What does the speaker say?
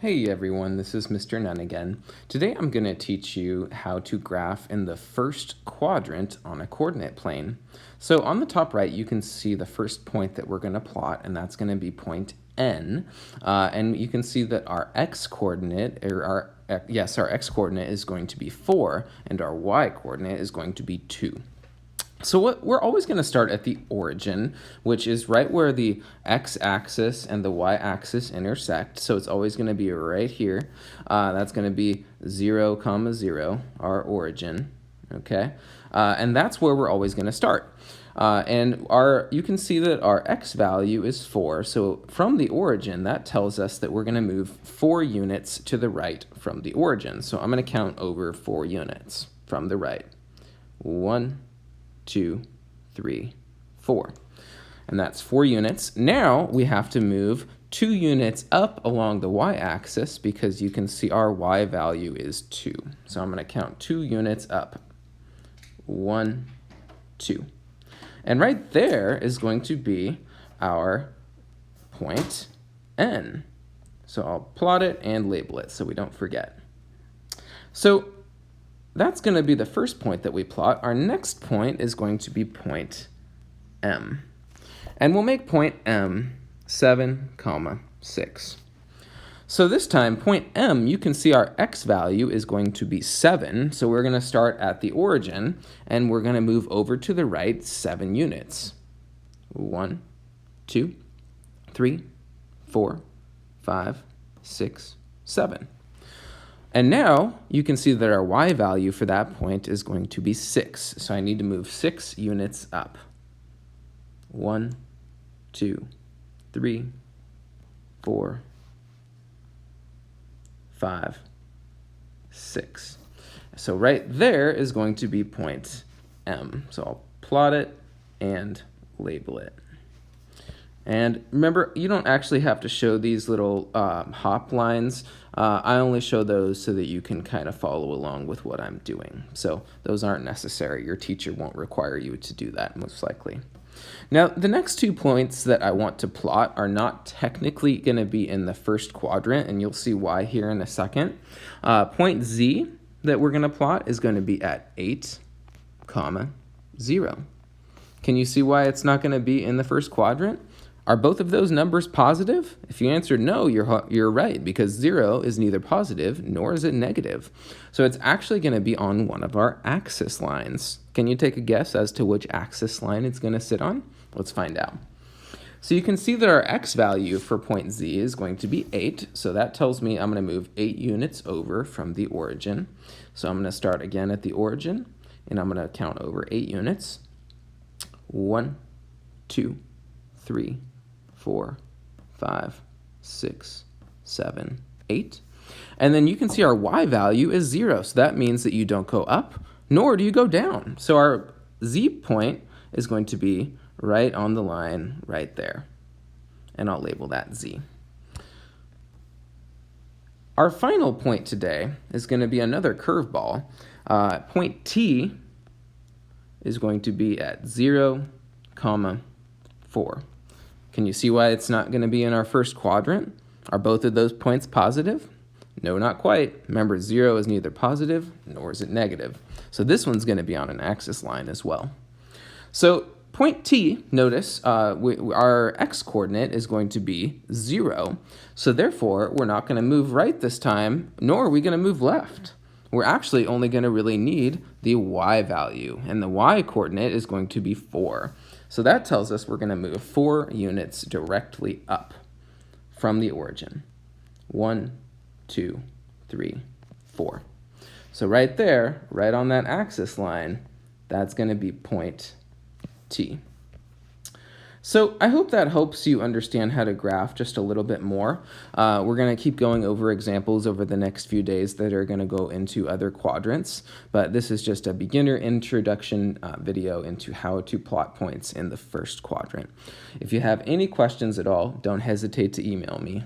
Hey everyone, this is Mr. Nunn again. Today I'm going to teach you how to graph in the first quadrant on a coordinate plane. So on the top right you can see the first point that we're going to plot, and that's going to be point N. And you can see that our x-coordinate, our x-coordinate is going to be 4, and our y-coordinate is going to be 2. So we're always going to start at the origin, which is right where the x-axis and the y-axis intersect. So it's always going to be right here. That's going to be 0, 0, our origin. Okay, and that's where we're always going to start. And you can see that our x value is 4. So from the origin, that tells us that we're going to move 4 units to the right from the origin. So I'm going to count over 4 units from the right. 1, 2, 3, 4. And that's 4 units. Now we have to move 2 units up along the y-axis because you can see our y value is 2. So I'm going to count 2 units up. 1, 2. And right there is going to be our point N. So I'll plot it and label it so we don't forget. So that's going to be the first point that we plot. Our next point is going to be point M. And we'll make point M 7, 6. So this time, point M, you can see our x value is going to be 7. So we're going to start at the origin, and we're going to move over to the right 7 units. 1, 2, 3, 4, 5, 6, 7. And now you can see that our y value for that point is going to be 6. So I need to move 6 units up. 1, 2, 3, 4, 5, 6. So right there is going to be point M. So I'll plot it and label it. And remember, you don't actually have to show these little hop lines. I only show those so that you can kind of follow along with what I'm doing. So those aren't necessary. Your teacher won't require you to do that, most likely. Now, the next 2 points that I want to plot are not technically going to be in the first quadrant, and you'll see why here in a second. Point Z that we're going to plot is going to be at 8, 0. Can you see why it's not going to be in the first quadrant? Are both of those numbers positive? If you answered no, you're right, because 0 is neither positive nor is it negative. So it's actually going to be on one of our axis lines. Can you take a guess as to which axis line it's going to sit on? Let's find out. So you can see that our x value for point Z is going to be 8. So that tells me I'm going to move 8 units over from the origin. So I'm going to start again at the origin, and I'm going to count over 8 units. 1, 2, 3, 4, 5, 6, 7, 8. And then you can see our y value is 0. So that means that you don't go up, nor do you go down. So our z point is going to be right on the line right there. And I'll label that z. Our final point today is going to be another curveball. Point T is going to be at 0, 4. Can you see why it's not going to be in our first quadrant? Are both of those points positive? No, not quite. Remember, 0 is neither positive nor is it negative. So this one's going to be on an axis line as well. So point T, notice our x-coordinate is going to be 0. So therefore, we're not going to move right this time, nor are we going to move left. We're actually only going to really need the y value, and the y-coordinate is going to be 4. So that tells us we're going to move 4 units directly up from the origin. 1, 2, 3, 4. So right there, right on that axis line, that's going to be point T. So I hope that helps you understand how to graph just a little bit more. We're going to keep going over examples over the next few days that are going to go into other quadrants, but this is just a beginner introduction video into how to plot points in the first quadrant. If you have any questions at all, don't hesitate to email me.